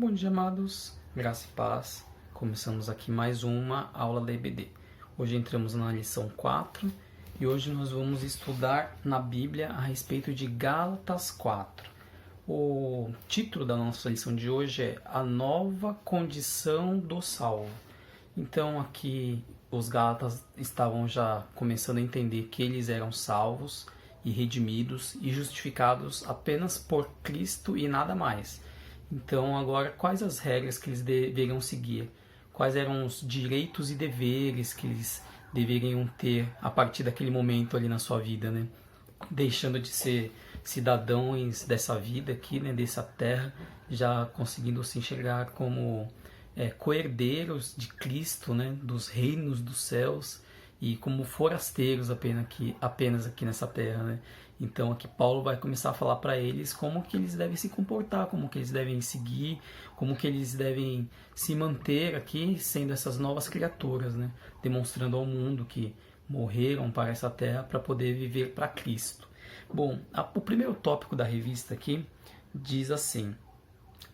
Bom dia, amados. Graça e paz. Começamos aqui mais uma aula da EBD. Hoje entramos na lição 4 e hoje nós vamos estudar na Bíblia a respeito de Gálatas 4. O título da nossa lição de hoje é A Nova Condição do Salvo. Então aqui os Gálatas estavam já começando a entender que eles eram salvos e redimidos e justificados apenas por Cristo e nada mais. Então, agora, quais as regras que eles deveriam seguir? Quais eram os direitos e deveres que eles deveriam ter a partir daquele momento ali na sua vida, né? Deixando de ser cidadãos dessa vida aqui, né? Dessa terra, já conseguindo se enxergar como co-herdeiros de Cristo, né? Dos reinos dos céus e como forasteiros apenas aqui nessa terra, né? Então aqui Paulo vai começar a falar para eles como que eles devem se comportar, como que eles devem seguir, como que eles devem se manter aqui sendo essas novas criaturas, né? Demonstrando ao mundo que morreram para essa terra para poder viver para Cristo. Bom, o primeiro tópico da revista aqui diz assim: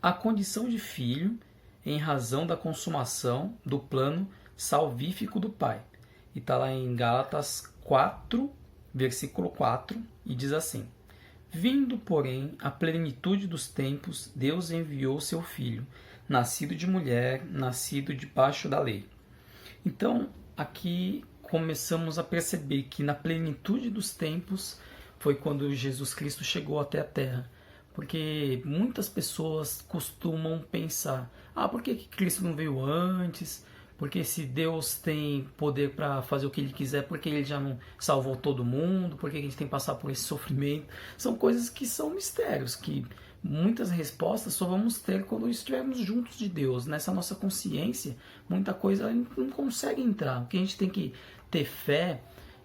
a condição de filho em razão da consumação do plano salvífico do Pai. E está lá em Gálatas 4, versículo 4, e diz assim: vindo, porém, a plenitude dos tempos, Deus enviou seu Filho, nascido de mulher, nascido debaixo da lei. Então, aqui começamos a perceber que na plenitude dos tempos foi quando Jesus Cristo chegou até a Terra. Porque muitas pessoas costumam pensar: por que Cristo não veio antes? Porque se Deus tem poder para fazer o que Ele quiser, por que Ele já não salvou todo mundo? Por que a gente tem que passar por esse sofrimento? São coisas que são mistérios, que muitas respostas só vamos ter quando estivermos juntos de Deus. Nessa nossa consciência, muita coisa a gente não consegue entrar. Porque a gente tem que ter fé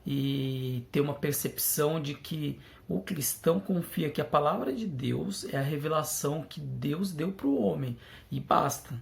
e ter uma percepção de que o cristão confia que a palavra de Deus é a revelação que Deus deu para o homem. E basta.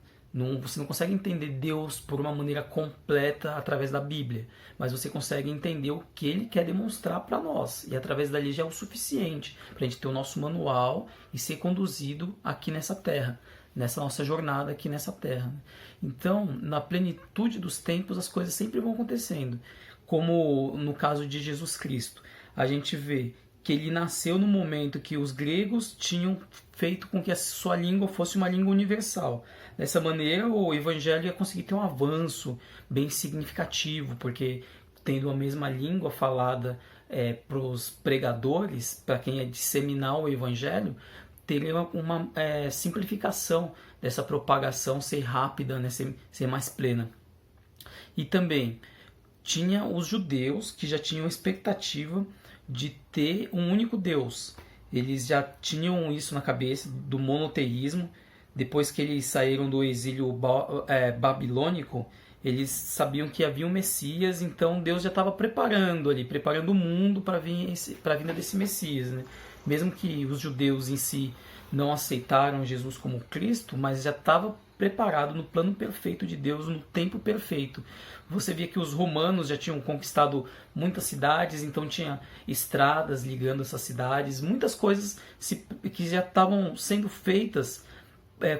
Você não consegue entender Deus por uma maneira completa através da Bíblia, mas você consegue entender o que Ele quer demonstrar para nós, e através dali já é o suficiente para a gente ter o nosso manual e ser conduzido aqui nessa terra, nessa nossa jornada aqui nessa terra. Então, na plenitude dos tempos, as coisas sempre vão acontecendo, como no caso de Jesus Cristo. A gente vê que ele nasceu no momento que os gregos tinham feito com que a sua língua fosse uma língua universal. Dessa maneira, o evangelho ia conseguir ter um avanço bem significativo, porque tendo a mesma língua falada para os pregadores, para quem ia disseminar o evangelho, teria uma simplificação dessa propagação ser rápida, né, ser mais plena. E também tinha os judeus que já tinham expectativa de ter um único Deus. Eles já tinham isso na cabeça do monoteísmo. Depois que eles saíram do exílio babilônico, eles sabiam que havia um Messias, então Deus já estava preparando o mundo para a vinda desse Messias, né? Mesmo que os judeus em si não aceitaram Jesus como Cristo, mas já estava preparado no plano perfeito de Deus, no tempo perfeito. Você via que os romanos já tinham conquistado muitas cidades, então tinha estradas ligando essas cidades, muitas coisas que já estavam sendo feitas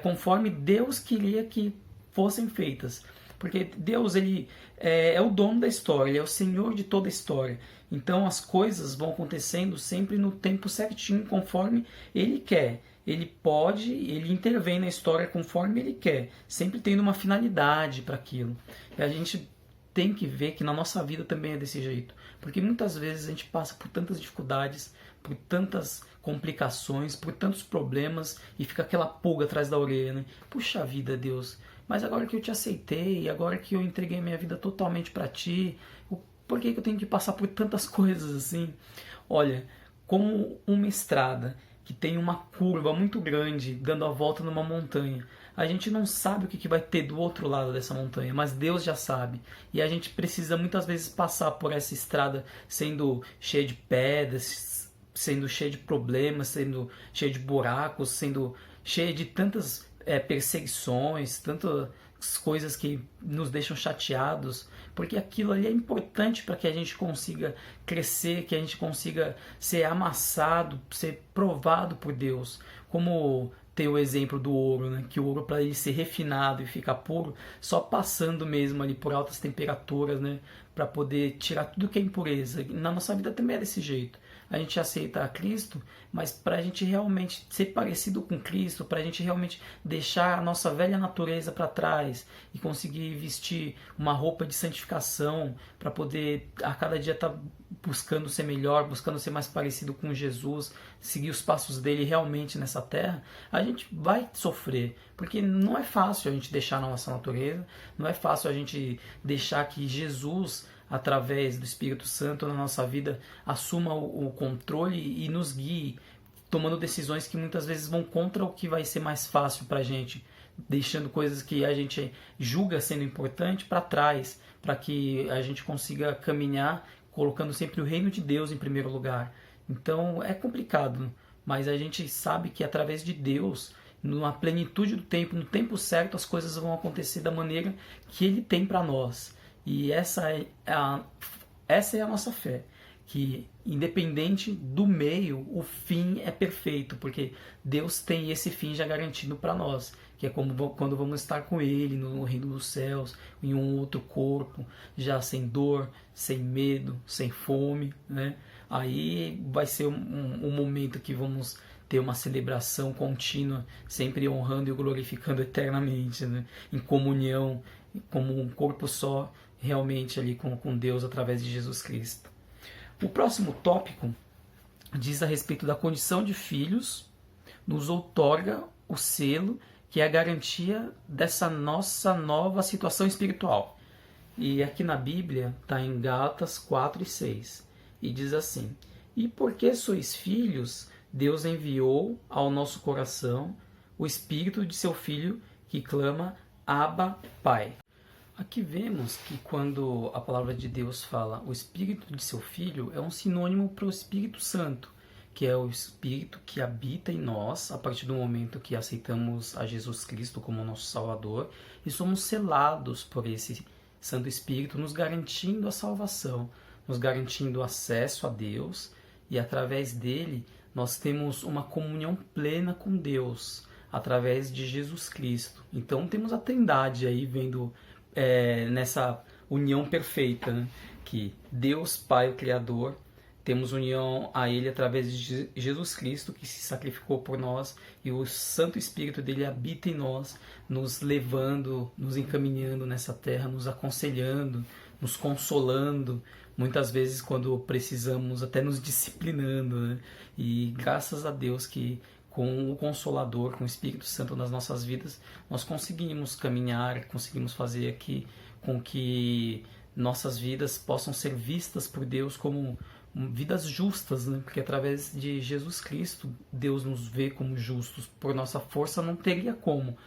conforme Deus queria que fossem feitas. Porque Deus ele é o dono da história, Ele é o Senhor de toda a história. Então as coisas vão acontecendo sempre no tempo certinho, conforme Ele quer. Ele intervém na história conforme Ele quer, sempre tendo uma finalidade para aquilo. E a gente tem que ver que na nossa vida também é desse jeito. Porque muitas vezes a gente passa por tantas dificuldades, por tantas complicações, por tantos problemas e fica aquela pulga atrás da orelha, né? Puxa vida, Deus, mas agora que eu te aceitei, agora que eu entreguei minha vida totalmente para Ti, por que eu tenho que passar por tantas coisas assim? Olha, como uma estrada que tem uma curva muito grande dando a volta numa montanha. A gente não sabe o que vai ter do outro lado dessa montanha, mas Deus já sabe. E a gente precisa muitas vezes passar por essa estrada sendo cheia de pedras, sendo cheia de problemas, sendo cheia de buracos, sendo cheia de tantas perseguições, tantas coisas que nos deixam chateados, porque aquilo ali é importante para que a gente consiga crescer, que a gente consiga ser amassado, ser provado por Deus. Como tem o exemplo do ouro, né? Que o ouro, para ele ser refinado e ficar puro, só passando mesmo ali por altas temperaturas, né? Para poder tirar tudo que é impureza. Na nossa vida também é desse jeito. A gente aceita a Cristo, mas para a gente realmente ser parecido com Cristo, para a gente realmente deixar a nossa velha natureza para trás e conseguir vestir uma roupa de santificação, para poder a cada dia estar buscando ser melhor, buscando ser mais parecido com Jesus, seguir os passos dele realmente nessa terra, a gente vai sofrer, porque não é fácil a gente deixar a nossa natureza, não é fácil a gente deixar que Jesus, através do Espírito Santo na nossa vida, assuma o controle e nos guie, tomando decisões que muitas vezes vão contra o que vai ser mais fácil para a gente, deixando coisas que a gente julga sendo importante para trás, para que a gente consiga caminhar colocando sempre o reino de Deus em primeiro lugar. Então é complicado, mas a gente sabe que através de Deus, na plenitude do tempo, no tempo certo, as coisas vão acontecer da maneira que Ele tem para nós. E essa é a nossa fé, que independente do meio, o fim é perfeito, porque Deus tem esse fim já garantido para nós, que é como quando vamos estar com Ele no reino dos céus, em um outro corpo, já sem dor, sem medo, sem fome, né? Aí vai ser um momento que vamos ter uma celebração contínua, sempre honrando e glorificando eternamente, né? Em comunhão, como um corpo só, realmente ali com Deus através de Jesus Cristo. O próximo tópico diz a respeito da condição de filhos, nos outorga o selo, que é a garantia dessa nossa nova situação espiritual. E aqui na Bíblia está em Gálatas 4 e 6, e diz assim: E porque sois filhos, Deus enviou ao nosso coração o Espírito de seu Filho, que clama, Abba, Pai. Aqui vemos que quando a palavra de Deus fala o Espírito de seu Filho, é um sinônimo para o Espírito Santo, que é o Espírito que habita em nós a partir do momento que aceitamos a Jesus Cristo como nosso Salvador e somos selados por esse Santo Espírito, nos garantindo a salvação, nos garantindo acesso a Deus, e através dele nós temos uma comunhão plena com Deus, através de Jesus Cristo. Então temos a Trindade aí vendo nessa união perfeita, né? Que Deus Pai, o Criador, temos união a Ele através de Jesus Cristo, que se sacrificou por nós, e o Santo Espírito dele habita em nós, nos levando, nos encaminhando nessa terra, nos aconselhando, nos consolando, muitas vezes quando precisamos, até nos disciplinando, né? E graças a Deus que com o Consolador, com o Espírito Santo nas nossas vidas, nós conseguimos caminhar, conseguimos fazer aqui com que nossas vidas possam ser vistas por Deus como vidas justas, né? Porque através de Jesus Cristo, Deus nos vê como justos. Por nossa força não teria como.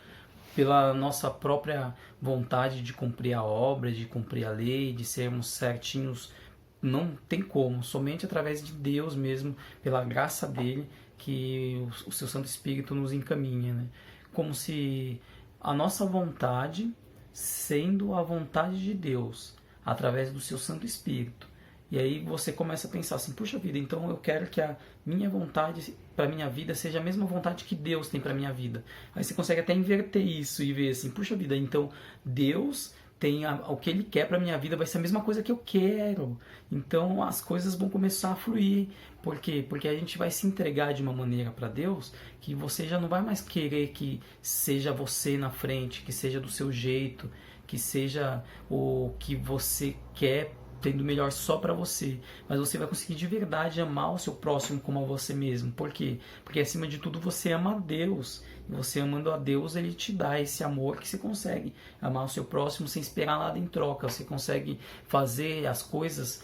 Pela nossa própria vontade de cumprir a obra, de cumprir a lei, de sermos certinhos, não tem como. Somente através de Deus mesmo, pela graça dele, que o seu Santo Espírito nos encaminha, né? Como se a nossa vontade, sendo a vontade de Deus, através do seu Santo Espírito. E aí você começa a pensar assim, puxa vida, então eu quero que a minha vontade para minha vida seja a mesma vontade que Deus tem para minha vida. Aí você consegue até inverter isso e ver assim, puxa vida, então Deus tem o que Ele quer para minha vida vai ser a mesma coisa que eu quero. Então as coisas vão começar a fluir. Por quê? Porque a gente vai se entregar de uma maneira para Deus que você já não vai mais querer que seja você na frente, que seja do seu jeito, que seja o que você quer, tendo o melhor só para você, mas você vai conseguir de verdade amar o seu próximo como a você mesmo. Por quê? Porque acima de tudo você ama a Deus, e você amando a Deus, Ele te dá esse amor que você consegue amar o seu próximo sem esperar nada em troca. Você consegue fazer as coisas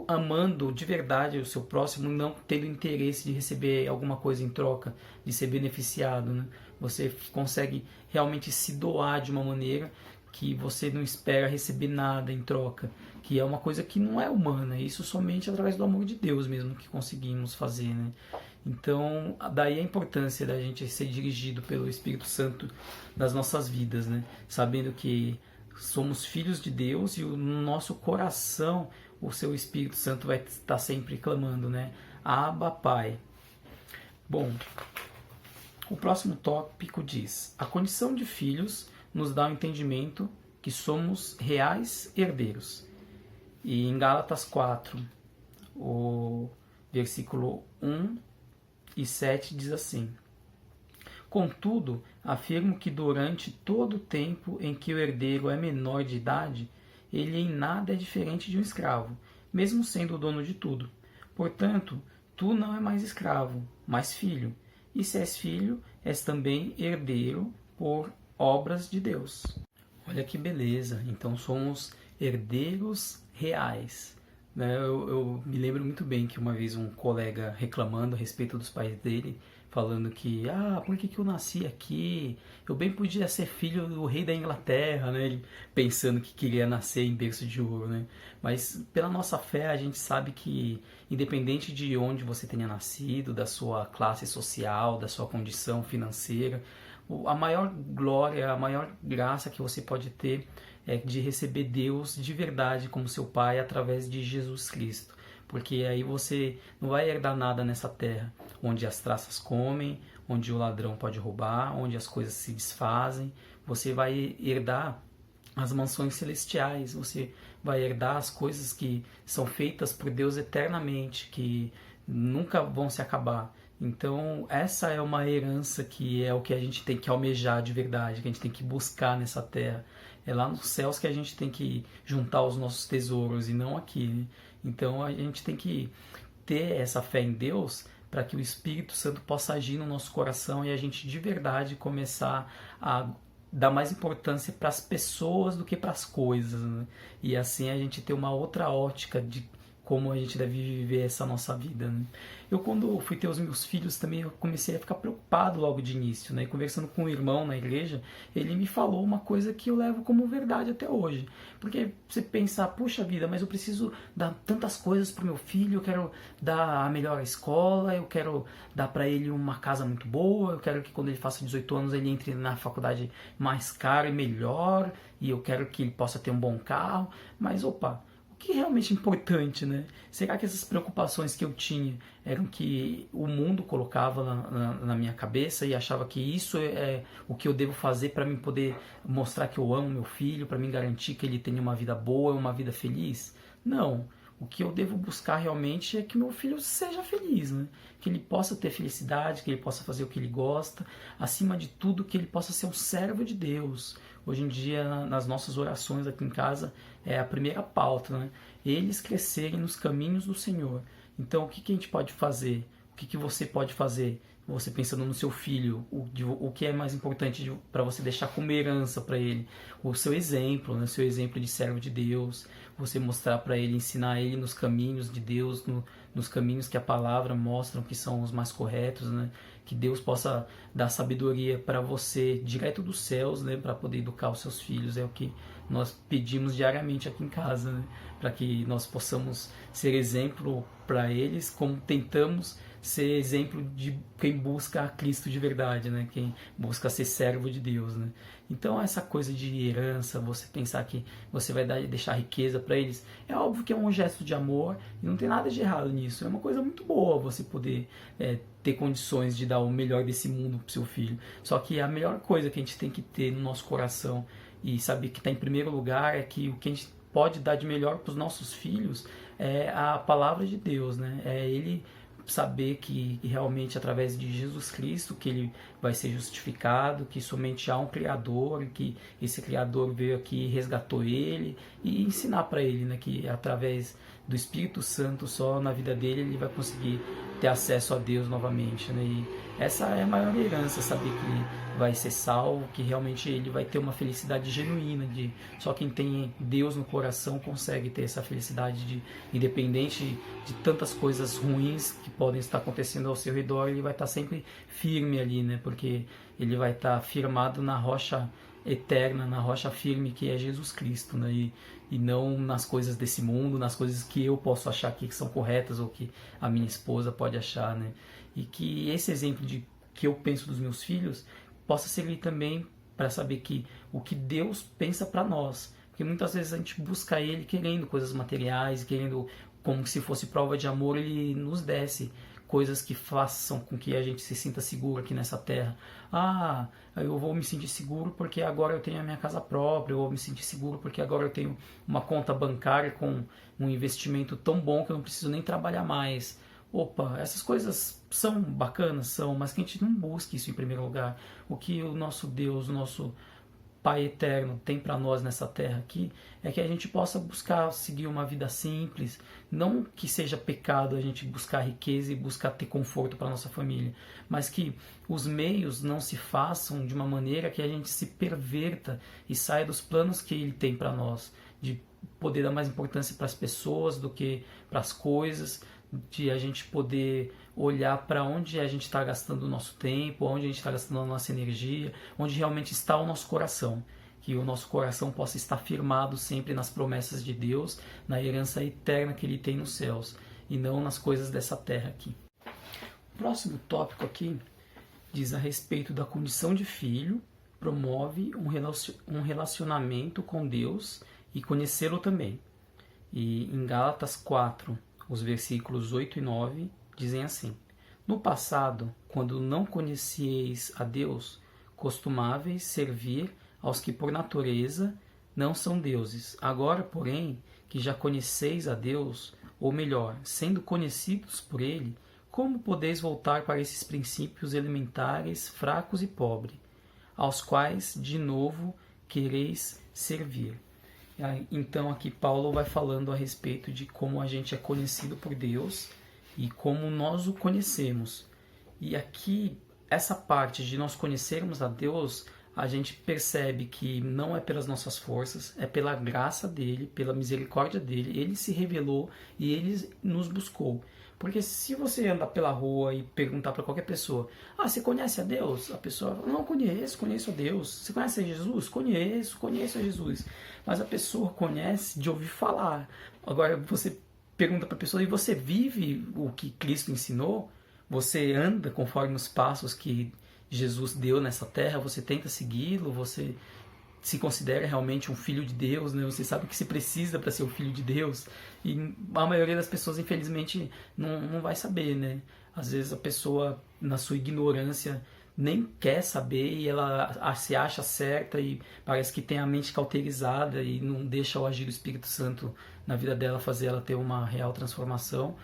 amando de verdade o seu próximo, não tendo interesse de receber alguma coisa em troca, de ser beneficiado, né? Você consegue realmente se doar de uma maneira que você não espera receber nada em troca, que é uma coisa que não é humana, isso somente através do amor de Deus mesmo que conseguimos fazer, né? Então, daí a importância da gente ser dirigido pelo Espírito Santo nas nossas vidas, né? Sabendo que somos filhos de Deus e no nosso coração o seu Espírito Santo vai estar sempre clamando, né? Abba, Pai. Bom, O próximo tópico diz: a condição de filhos nos dá o entendimento que somos reais herdeiros. E em Gálatas 4, o versículo 1 e 7 diz assim: contudo, afirmo que durante todo o tempo em que o herdeiro é menor de idade, ele em nada é diferente de um escravo, mesmo sendo o dono de tudo. Portanto, tu não é mais escravo, mas filho. E se és filho, és também herdeiro por obras de Deus. Olha que beleza! Então somos herdeiros reais. Eu me lembro muito bem que uma vez um colega reclamando a respeito dos pais dele, falando que, por que eu nasci aqui? Eu bem podia ser filho do rei da Inglaterra, né? Ele pensando que queria nascer em berço de ouro, né? Mas pela nossa fé a gente sabe que, independente de onde você tenha nascido, da sua classe social, da sua condição financeira, a maior glória, a maior graça que você pode ter é de receber Deus de verdade como seu Pai através de Jesus Cristo. Porque aí você não vai herdar nada nessa terra, onde as traças comem, onde o ladrão pode roubar, onde as coisas se desfazem. Você vai herdar as mansões celestiais, você vai herdar as coisas que são feitas por Deus eternamente, que nunca vão se acabar. Então essa é uma herança que é o que a gente tem que almejar de verdade, que a gente tem que buscar nessa terra. É lá nos céus que a gente tem que juntar os nossos tesouros e não aqui, né? Então a gente tem que ter essa fé em Deus para que o Espírito Santo possa agir no nosso coração e a gente de verdade começar a dar mais importância para as pessoas do que para as coisas, né? E assim a gente ter uma outra ótica de como a gente deve viver essa nossa vida, né? Eu, quando fui ter os meus filhos também, eu comecei a ficar preocupado logo de início, né? E conversando com um irmão na igreja, ele me falou uma coisa que eu levo como verdade até hoje. Porque você pensa, puxa vida, mas eu preciso dar tantas coisas pro meu filho, eu quero dar a melhor escola, eu quero dar para ele uma casa muito boa, eu quero que quando ele faça 18 anos ele entre na faculdade mais cara e melhor, e eu quero que ele possa ter um bom carro. Mas, opa, que é realmente importante, né? Será que essas preocupações que eu tinha eram que o mundo colocava na minha cabeça e achava que isso é o que eu devo fazer para mim poder mostrar que eu amo meu filho, para mim garantir que ele tenha uma vida boa, uma vida feliz? Não. O que eu devo buscar realmente é que meu filho seja feliz, né? Que ele possa ter felicidade, que ele possa fazer o que ele gosta, acima de tudo que ele possa ser um servo de Deus. Hoje em dia, nas nossas orações aqui em casa, é a primeira pauta, né? Eles crescerem nos caminhos do Senhor. Então, o que a gente pode fazer? O que você pode fazer? Você pensando no seu filho, o que é mais importante para você deixar como herança para ele? O seu exemplo, né? O seu exemplo de servo de Deus. Você mostrar para ele, ensinar ele nos caminhos de Deus, nos caminhos que a palavra mostra que são os mais corretos, né? Que Deus possa dar sabedoria para você direto dos céus, né? Para poder educar os seus filhos. É o que nós pedimos diariamente aqui em casa, né? Para que nós possamos ser exemplo para eles, como tentamos ser exemplo de quem busca a Cristo de verdade, né? Quem busca ser servo de Deus, né? Então essa coisa de herança, você pensar que você vai deixar riqueza para eles, é óbvio que é um gesto de amor e não tem nada de errado nisso. É uma coisa muito boa você poder ter condições de dar o melhor desse mundo para o seu filho. Só que a melhor coisa que a gente tem que ter no nosso coração e saber que está em primeiro lugar é que o que a gente pode dar de melhor para os nossos filhos é a palavra de Deus, né? É Ele saber que realmente através de Jesus Cristo que ele vai ser justificado, que somente há um Criador, que esse Criador veio aqui e resgatou ele, e ensinar para ele, né, que através do Espírito Santo só na vida dele ele vai conseguir ter acesso a Deus novamente, né? E essa é a maior herança, saber que ele vai ser salvo, que realmente ele vai ter uma felicidade genuína, só quem tem Deus no coração consegue ter essa felicidade independente de tantas coisas ruins que podem estar acontecendo ao seu redor, ele vai estar sempre firme ali, né? Porque ele vai estar firmado na rocha eterna, na rocha firme que é Jesus Cristo, né? E não nas coisas desse mundo, nas coisas que eu posso achar aqui que são corretas ou que a minha esposa pode achar, né? E que esse exemplo que eu penso dos meus filhos possa servir também para saber que o que Deus pensa para nós, porque muitas vezes a gente busca Ele querendo coisas materiais, querendo como se fosse prova de amor, Ele nos desse coisas que façam com que a gente se sinta seguro aqui nessa terra. Ah, eu vou me sentir seguro porque agora eu tenho a minha casa própria, eu vou me sentir seguro porque agora eu tenho uma conta bancária com um investimento tão bom que eu não preciso nem trabalhar mais. Opa, essas coisas são bacanas, são, mas que a gente não busque isso em primeiro lugar. O que o nosso Deus, o nosso Pai eterno tem para nós nessa terra aqui é que a gente possa buscar seguir uma vida simples, não que seja pecado a gente buscar riqueza e buscar ter conforto para nossa família, mas que os meios não se façam de uma maneira que a gente se perverta e saia dos planos que ele tem para nós, de poder dar mais importância para as pessoas do que para as coisas, de a gente poder olhar para onde a gente está gastando o nosso tempo, onde a gente está gastando a nossa energia, onde realmente está o nosso coração. Que o nosso coração possa estar firmado sempre nas promessas de Deus, na herança eterna que Ele tem nos céus, e não nas coisas dessa terra aqui. O próximo tópico aqui diz a respeito da condição de filho, promove um relacionamento com Deus e conhecê-lo também. E em Gálatas 4, os versículos 8 e 9 dizem assim: No passado, quando não conhecieis a Deus, costumáveis servir aos que por natureza não são deuses. Agora, porém, que já conheceis a Deus, ou melhor, sendo conhecidos por Ele, como podeis voltar para esses princípios elementares, fracos e pobres, aos quais de novo quereis servir? Então aqui Paulo vai falando a respeito de como a gente é conhecido por Deus e como nós o conhecemos. E aqui, essa parte de nós conhecermos a Deus, a gente percebe que não é pelas nossas forças, é pela graça dele, pela misericórdia dele. Ele se revelou e ele nos buscou. Porque se você andar pela rua e perguntar para qualquer pessoa: você conhece a Deus? A pessoa fala: não, conheço a Deus. Você conhece a Jesus? Conheço a Jesus. Mas a pessoa conhece de ouvir falar. Agora você pergunta para a pessoa: e você vive o que Cristo ensinou? Você anda conforme os passos que Jesus deu nessa terra? Você tenta segui-lo? Você se considera realmente um filho de Deus, né? Você sabe o que se precisa para ser um filho de Deus? E a maioria das pessoas, infelizmente, não vai saber, né? Às vezes a pessoa, na sua ignorância, nem quer saber e ela se acha certa e parece que tem a mente cauterizada e não deixa o agir do Espírito Santo na vida dela fazer ela ter uma real transformação.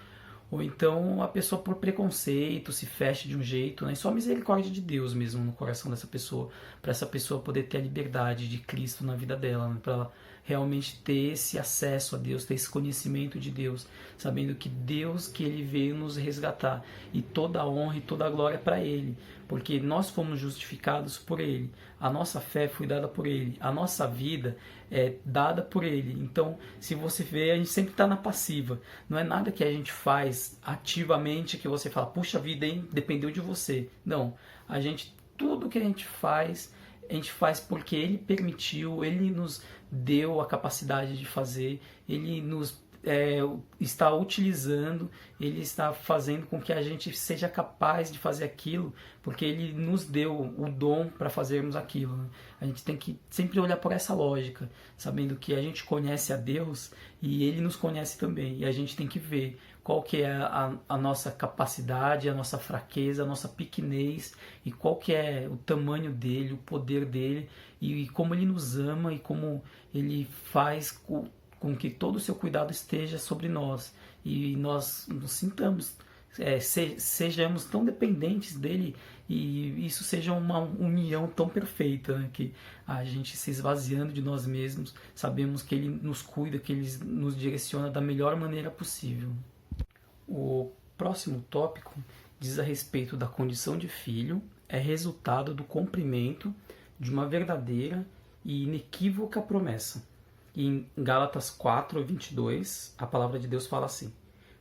Ou então a pessoa, por preconceito, se fecha de um jeito, né? Só a misericórdia de Deus mesmo no coração dessa pessoa, para essa pessoa poder ter a liberdade de Cristo na vida dela, né? Para ela realmente ter esse acesso a Deus, ter esse conhecimento de Deus, sabendo que Deus, que Ele veio nos resgatar, e toda a honra e toda a glória para Ele, porque nós fomos justificados por Ele, a nossa fé foi dada por Ele, a nossa vida é dada por Ele. Então, se você vê, a gente sempre está na passiva, não é nada que a gente faz ativamente que você fala: puxa vida, hein, dependeu de você. Não, tudo que a gente faz porque Ele permitiu, Ele nos deu a capacidade de fazer, Ele nos está utilizando, Ele está fazendo com que a gente seja capaz de fazer aquilo, porque Ele nos deu o dom para fazermos aquilo, né? A gente tem que sempre olhar por essa lógica, sabendo que a gente conhece a Deus e Ele nos conhece também, e a gente tem que ver qual que é a nossa capacidade, a nossa fraqueza, a nossa pequenez, e qual que é o tamanho dele, o poder dele, e como Ele nos ama e como Ele faz com que todo o seu cuidado esteja sobre nós, e nós nos sintamos, sejamos tão dependentes dele, e isso seja uma união tão perfeita, né? Que a gente se esvaziando de nós mesmos, sabemos que Ele nos cuida, que Ele nos direciona da melhor maneira possível. O próximo tópico diz a respeito da condição de filho, é resultado do cumprimento de uma verdadeira e inequívoca promessa. E em Gálatas 4, 22, a palavra de Deus fala assim: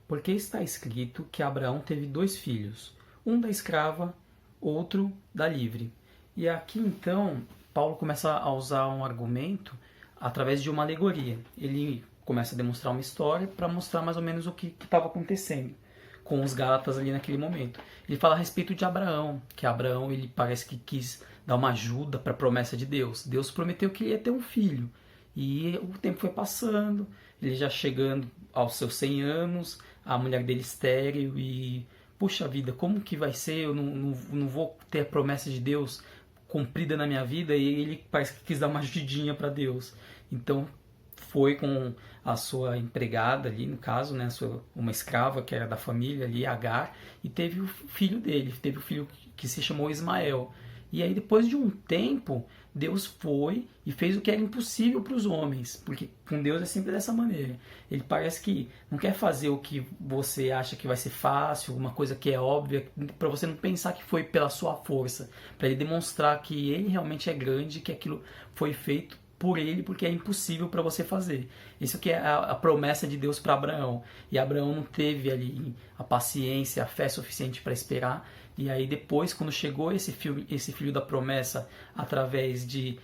porque está escrito que Abraão teve 2 filhos, um da escrava, outro da livre. E aqui então, Paulo começa a usar um argumento através de uma alegoria. Ele começa a demonstrar uma história para mostrar mais ou menos o que estava acontecendo com os Gálatas ali naquele momento. Ele fala a respeito de Abraão, que Abraão, ele parece que quis dar uma ajuda para a promessa de Deus. Deus prometeu que ele ia ter um filho. E o tempo foi passando, ele já chegando aos seus 100 anos, a mulher dele estéril, e puxa vida, como que vai ser? Eu não vou ter a promessa de Deus cumprida na minha vida. E ele parece que quis dar uma ajudinha para Deus. Então foi com a sua empregada ali, no caso, né, uma escrava que era da família ali, Agar, e teve o filho dele, teve o filho que se chamou Ismael. E aí depois de um tempo, Deus foi e fez o que era impossível para os homens, porque com Deus é sempre dessa maneira. Ele parece que não quer fazer o que você acha que vai ser fácil, uma coisa que é óbvia, para você não pensar que foi pela sua força, para ele demonstrar que ele realmente é grande, que aquilo foi feito por ele, porque é impossível para você fazer. Isso que é a promessa de Deus para Abraão. E Abraão não teve ali a paciência, a fé suficiente para esperar. E aí depois, quando chegou esse filho da promessa, através de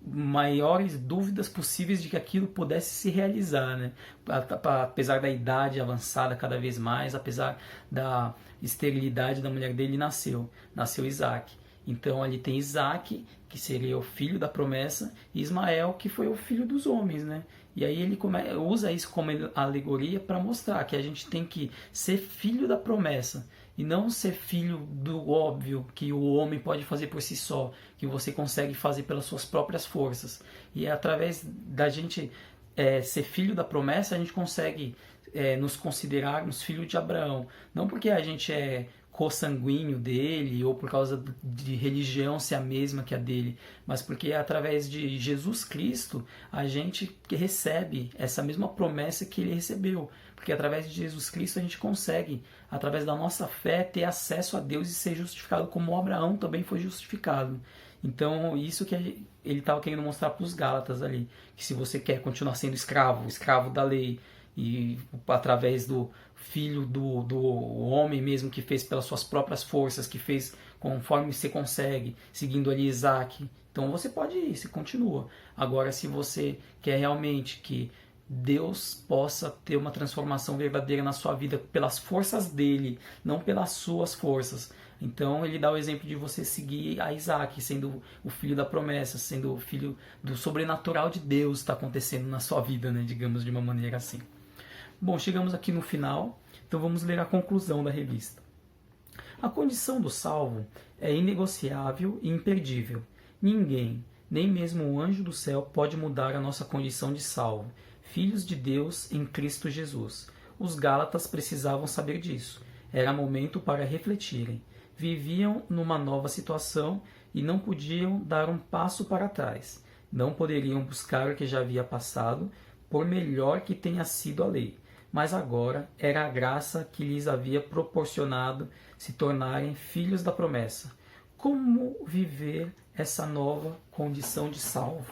maiores dúvidas possíveis de que aquilo pudesse se realizar, né? Apesar da idade avançada cada vez mais, apesar da esterilidade da mulher dele, nasceu Isaac. Então ali tem Isaac, que seria o filho da promessa, e Ismael, que foi o filho dos homens, né? E aí ele usa isso como alegoria para mostrar que a gente tem que ser filho da promessa e não ser filho do óbvio que o homem pode fazer por si só, que você consegue fazer pelas suas próprias forças. E é através da gente ser filho da promessa, a gente consegue nos considerarmos filho de Abraão. Não porque a gente é consanguíneo dele ou por causa de religião ser a mesma que a dele, mas porque é através de Jesus Cristo a gente recebe essa mesma promessa que ele recebeu, porque através de Jesus Cristo a gente consegue, através da nossa fé, ter acesso a Deus e ser justificado como Abraão também foi justificado. Então isso que ele estava querendo mostrar para os Gálatas ali, que se você quer continuar sendo escravo da lei, e através do filho do homem mesmo, que fez pelas suas próprias forças, que fez conforme você consegue, seguindo ali Isaac, então você pode ir, você continua. Agora, se você quer realmente que Deus possa ter uma transformação verdadeira na sua vida pelas forças dele, não pelas suas forças, então ele dá o exemplo de você seguir a Isaac, sendo o filho da promessa, sendo o filho do sobrenatural de Deus está acontecendo na sua vida, né? Digamos de uma maneira assim. Bom, chegamos aqui no final, então vamos ler a conclusão da revista. A condição do salvo é inegociável e imperdível. Ninguém, nem mesmo o anjo do céu, pode mudar a nossa condição de salvo, filhos de Deus em Cristo Jesus. Os Gálatas precisavam saber disso. Era momento para refletirem. Viviam numa nova situação e não podiam dar um passo para trás. Não poderiam buscar o que já havia passado, por melhor que tenha sido a lei. Mas agora era a graça que lhes havia proporcionado se tornarem filhos da promessa. Como viver essa nova condição de salvo?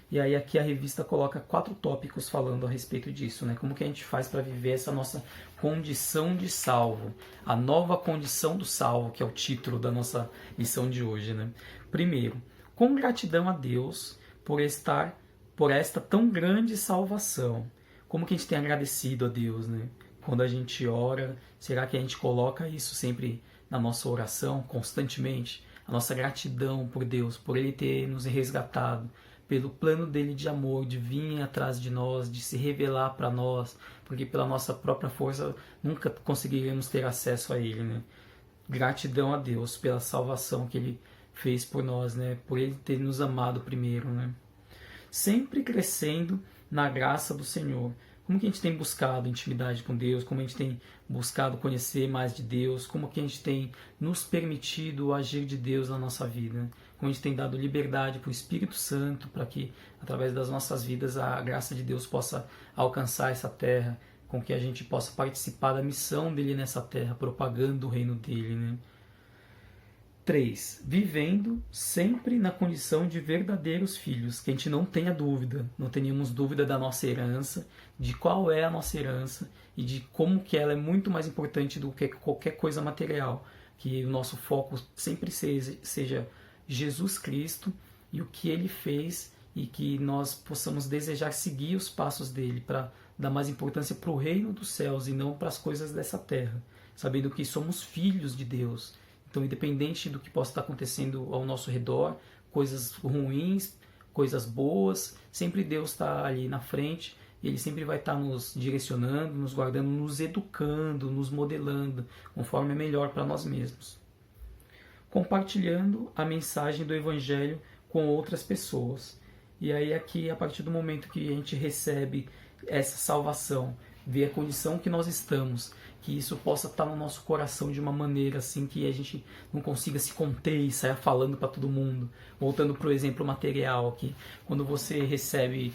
E aí aqui a revista coloca 4 tópicos falando a respeito disso, né? Como que a gente faz para viver essa nossa condição de salvo? A nova condição do salvo, que é o título da nossa lição de hoje, né? Primeiro, com gratidão a Deus por esta tão grande salvação. Como que a gente tem agradecido a Deus, né? Quando a gente ora, será que a gente coloca isso sempre na nossa oração, constantemente? A nossa gratidão por Deus, por Ele ter nos resgatado, pelo plano dele de amor, de vir atrás de nós, de se revelar para nós, porque pela nossa própria força nunca conseguiremos ter acesso a Ele, né? Gratidão a Deus pela salvação que Ele fez por nós, né? Por Ele ter nos amado primeiro, né? Sempre crescendo na graça do Senhor. Como que a gente tem buscado intimidade com Deus, como a gente tem buscado conhecer mais de Deus, como que a gente tem nos permitido agir de Deus na nossa vida, como a gente tem dado liberdade para o Espírito Santo, para que através das nossas vidas a graça de Deus possa alcançar essa terra, com que a gente possa participar da missão dele nessa terra, propagando o reino dele, né? 3. Vivendo sempre na condição de verdadeiros filhos, que a gente não tenha dúvida, não tenhamos dúvida da nossa herança, de qual é a nossa herança e de como que ela é muito mais importante do que qualquer coisa material, que o nosso foco sempre seja Jesus Cristo e o que Ele fez e que nós possamos desejar seguir os passos dele para dar mais importância para o reino dos céus e não para as coisas dessa terra, sabendo que somos filhos de Deus. Então, independente do que possa estar acontecendo ao nosso redor, coisas ruins, coisas boas, sempre Deus está ali na frente e Ele sempre vai estar nos direcionando, nos guardando, nos educando, nos modelando, conforme é melhor para nós mesmos. Compartilhando a mensagem do Evangelho com outras pessoas. E aí aqui, a partir do momento que a gente recebe essa salvação, vê a condição que nós estamos, que isso possa estar no nosso coração de uma maneira assim que a gente não consiga se conter e sair falando para todo mundo. Voltando para o exemplo material aqui, quando você recebe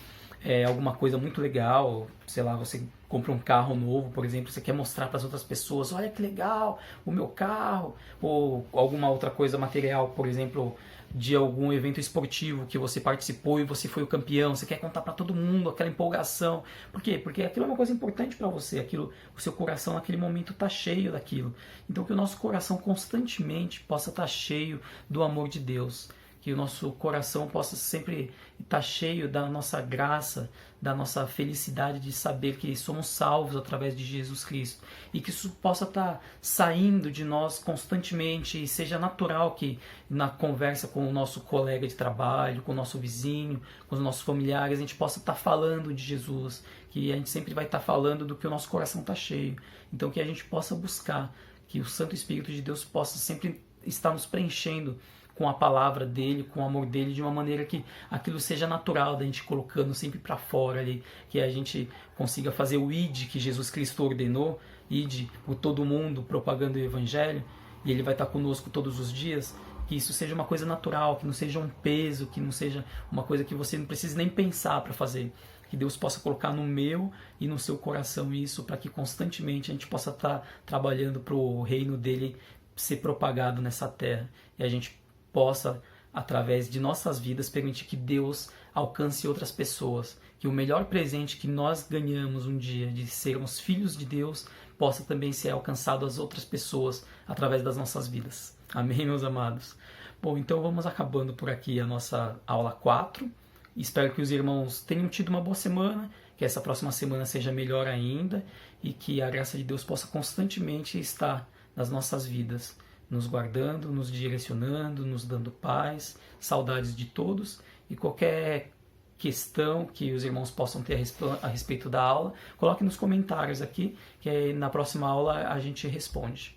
alguma coisa muito legal, sei lá, você compra um carro novo, por exemplo, você quer mostrar para as outras pessoas, olha que legal, o meu carro, ou alguma outra coisa material, por exemplo, de algum evento esportivo que você participou e você foi o campeão, você quer contar para todo mundo aquela empolgação. Por quê? Porque aquilo é uma coisa importante para você, aquilo, o seu coração naquele momento está cheio daquilo. Então que o nosso coração constantemente possa estar cheio do amor de Deus, que o nosso coração possa sempre estar cheio da nossa graça, da nossa felicidade de saber que somos salvos através de Jesus Cristo, e que isso possa estar saindo de nós constantemente e seja natural que na conversa com o nosso colega de trabalho, com o nosso vizinho, com os nossos familiares, a gente possa estar falando de Jesus, que a gente sempre vai estar falando do que o nosso coração está cheio. Então que a gente possa buscar que o Santo Espírito de Deus possa sempre estar nos preenchendo com a palavra dele, com o amor dele, de uma maneira que aquilo seja natural, da gente colocando sempre para fora ali, que a gente consiga fazer o id que Jesus Cristo ordenou, id por todo mundo, propagando o Evangelho, e ele vai estar conosco todos os dias, que isso seja uma coisa natural, que não seja um peso, que não seja uma coisa que você não precise nem pensar para fazer, que Deus possa colocar no meu e no seu coração isso, para que constantemente a gente possa estar trabalhando para o reino dele ser propagado nessa terra, e a gente possa, através de nossas vidas, permitir que Deus alcance outras pessoas, que o melhor presente que nós ganhamos um dia de sermos filhos de Deus possa também ser alcançado às outras pessoas através das nossas vidas. Amém, meus amados? Bom, então vamos acabando por aqui a nossa aula 4. Espero que os irmãos tenham tido uma boa semana, que essa próxima semana seja melhor ainda e que a graça de Deus possa constantemente estar nas nossas vidas, nos guardando, nos direcionando, nos dando paz, saudades de todos, e qualquer questão que os irmãos possam ter a respeito da aula, coloque nos comentários aqui, que aí na próxima aula a gente responde.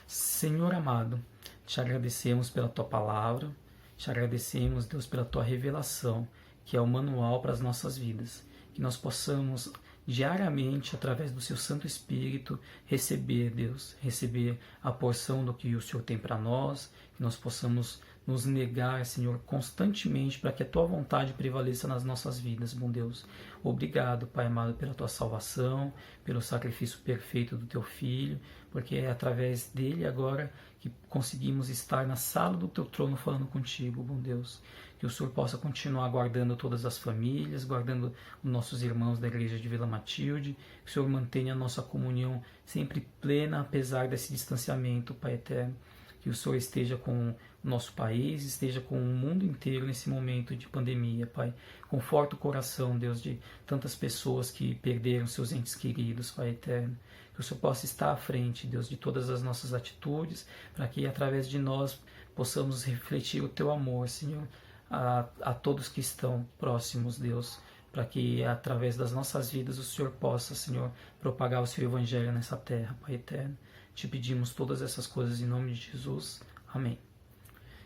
Senhor amado, te agradecemos pela tua palavra, te agradecemos, Deus, pela tua revelação, que é o manual para as nossas vidas, que nós possamos diariamente, através do seu Santo Espírito, receber, Deus, receber a porção do que o Senhor tem para nós, que nós possamos nos negar, Senhor, constantemente, para que a tua vontade prevaleça nas nossas vidas, bom Deus. Obrigado, Pai amado, pela tua salvação, pelo sacrifício perfeito do teu Filho, porque é através dele agora que conseguimos estar na sala do teu trono falando contigo, bom Deus. Que o Senhor possa continuar guardando todas as famílias, guardando os nossos irmãos da igreja de Vila Matilde, que o Senhor mantenha a nossa comunhão sempre plena, apesar desse distanciamento, Pai eterno. Que o Senhor esteja com o nosso país, esteja com o mundo inteiro nesse momento de pandemia, Pai. Conforta o coração, Deus, de tantas pessoas que perderam seus entes queridos, Pai eterno. Que o Senhor possa estar à frente, Deus, de todas as nossas atitudes, para que através de nós possamos refletir o Teu amor, Senhor, a todos que estão próximos, Deus, para que através das nossas vidas o Senhor possa, Senhor, propagar o Seu Evangelho nessa terra, Pai eterno. Te pedimos todas essas coisas em nome de Jesus. Amém.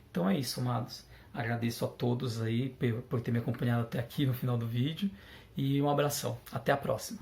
Então é isso, amados. Agradeço a todos aí por ter me acompanhado até aqui no final do vídeo e um abração. Até a próxima.